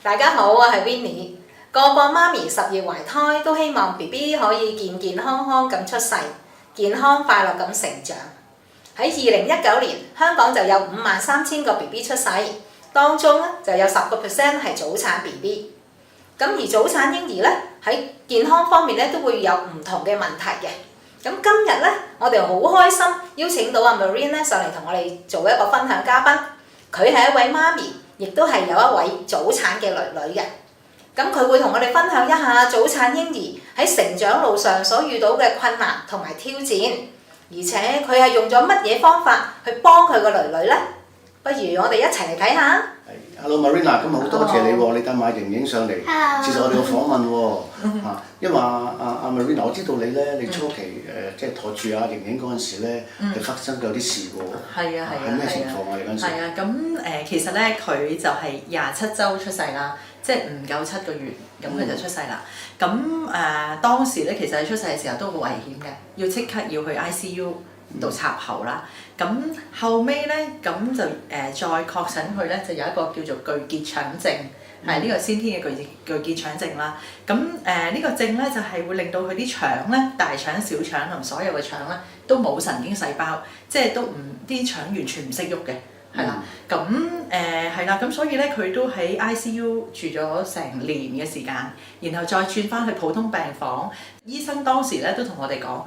大家好，我係 Winnie。個個媽咪10月懷胎都希望 BB 可以健健康康咁出世，健康快樂咁成長。喺2019年，香港就有53,000個 BB 出世，當中咧就有10% 係早產 BB。咁而早產嬰兒咧喺健康方面咧都會有唔同嘅問題嘅。咁今日咧，我哋好開心邀請到阿 Marine 咧上嚟同我哋做一個分享嘉賓。佢係一位媽咪，亦都係有一位早產嘅女嘅。咁佢會同我哋分享一下早產嬰兒喺成長路上所遇到嘅困難同埋挑戰，而且佢係用咗乜嘢方法去幫佢個女呢？不如我哋一齊嚟睇下。Hello Marina，今日好多謝你喎，你帶埋盈盈上嚟接受我哋個訪問喎。因為阿 Marina， 我知道你咧，你初期即係托住阿盈盈嗰陣時咧，係發生咗啲事喎。係啊，係咩情況啊？你嗰陣時？係啊，咁其實咧佢就係27週出世啦，即係唔夠7個月，咁佢就出世啦。咁當時咧其實喺出世嘅時候都好危險嘅，要即刻要去 ICU 度插喉啦。咁後尾咧，咁就再確診佢咧，就有一個叫做巨結腸症，係呢個先天嘅巨結腸症啦。咁呢個症咧就係會令到佢啲腸咧，大腸、小腸同所有嘅腸咧都冇神經細胞，即係都唔啲腸完全唔識喐嘅，係啦。咁係啦，咁所以咧佢都喺 ICU 住咗成年嘅時間，然後再轉翻去普通病房。醫生當時咧都同我哋講，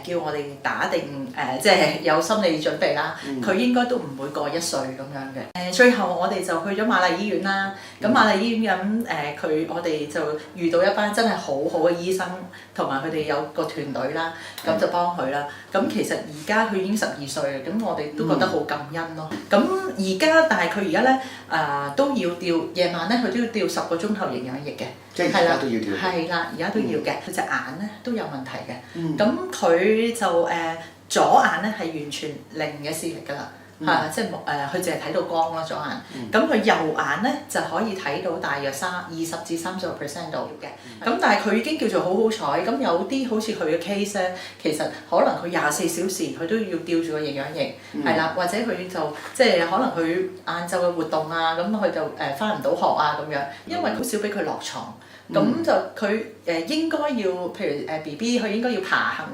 叫我哋打定即係有心理準備啦。佢應該都唔會過1歲咁樣嘅。最後我哋就去咗瑪麗醫院啦。咁瑪麗醫院咁我哋就遇到一班真係好好嘅醫生，同埋佢哋有個團隊啦，咁就幫佢啦。咁其實而家佢已經12歲，咁我哋都覺得好感恩咯。咁但係佢而家咧都要吊，夜晚咧佢都要吊10個鐘頭營養液嘅。即係而家都要吊。係啦，而家都要嘅。佢隻眼咧都有問題嘅。咁佢就左眼咧係完全零嘅視力㗎啦。即係佢淨係睇到光啦左眼。咁佢右眼咧就可以睇到大約20至30% 度嘅。咁但係佢已經叫做好好彩。咁有啲好似佢嘅 case 咧，其實可能佢24小時佢都要吊住個營養液，係啦，或者佢就即係可能佢晏晝嘅活動啊，咁佢就返唔到學啊咁樣，因為好少俾佢落床。咁就佢應該要，譬如BB 佢應該要爬行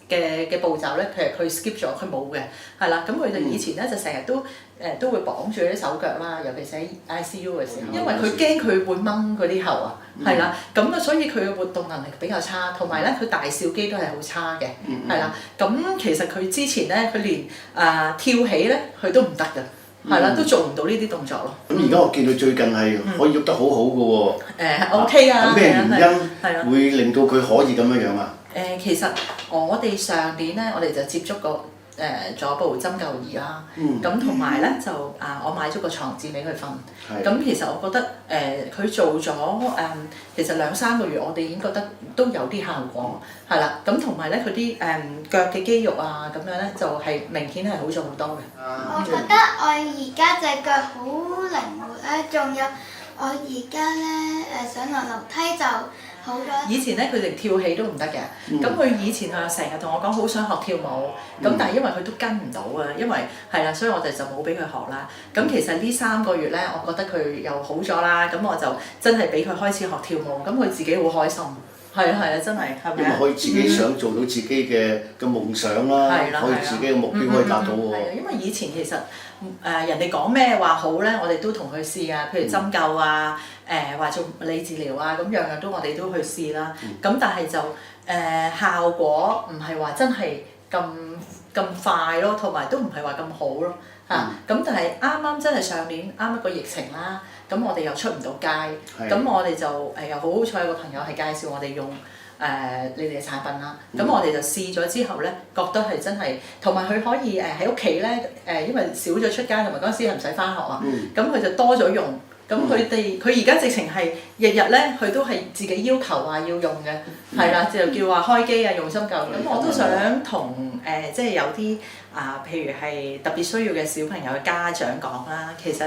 嘅步驟咧，其實佢 skip 咗，佢冇嘅，係啦。咁佢哋以前咧就成日都會綁住啲手腳啦，尤其是喺 ICU 嘅時候，因為佢驚佢會掹嗰啲喉啊，係啦。咁所以佢嘅活動能力比較差，同埋咧佢大小肌都係好差嘅，係啦。咁其實佢之前咧，佢連跳起咧佢都唔得㗎。係啦，都做唔到呢啲動作咯。咁而家我見佢最近係可以喐得好好嘅喎。OK 啊。咩原因會令到佢可以咁樣樣啊？其實我哋上年咧，我哋就接觸過咗部針灸儀啦。咁同埋咧就我買咗個床墊俾佢瞓。咁其實我覺得佢做咗其實2-3個月，我哋已經覺得都有啲效果，係啦。咁同埋咧佢啲腳嘅肌肉啊咁樣咧，就係明顯係好咗好多嘅。我覺得我而家隻腳好靈活咧，仲有我而家咧上落樓梯就好咗。以前咧佢連跳起都唔得嘅，咁佢以前成日同我講好想學跳舞，咁但係因為佢都跟唔到啊，因為係啦，所以我哋就冇俾佢學啦。咁其實呢3個月咧，我覺得佢又好咗啦，咁我就真係俾佢開始學跳舞，咁佢自己好開心。係啊，真係，係咪啊？因為可以自己想做到自己嘅夢想啦，可以自己嘅目標可以達到喎。係啊，因為以前其實人哋講咩話好咧，我哋都同佢試啊，譬如針灸啊，話做物理治療啊，咁樣樣都我哋都去試啦。咁但係就效果唔係話真係咁快咯，同埋都唔係話咁好咯。咁但係啱真係上年啱一個疫情啦，咁我哋又出唔到街，咁我哋就又好好彩有個朋友係介紹我哋用你哋嘅產品啦，咁我哋就試咗之後咧，覺得係真係，同埋佢可以喺屋企咧因為少咗出街，同埋嗰陣時係唔使返學啊，咁佢就多咗用。咁佢而家直情係日日咧，佢都係自己要求話要用嘅，係啦，就叫話開機啊，用針灸。咁我都想同即係有啲譬如係特別需要嘅小朋友嘅家長講啦，其實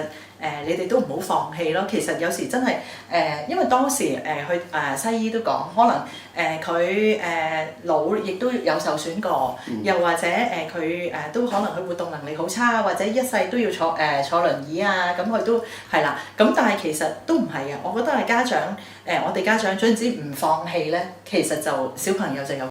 你哋都唔好放棄咯。其實有時真係因為當時去西醫都講，可能佢腦亦都有受損過，又或者佢都可能佢活動能力好差，或者一世都要坐輪椅啊，咁佢都係啦。咁但係其實都唔係啊，我覺得係家長我哋家長總之唔放棄咧，其實就小朋友就有。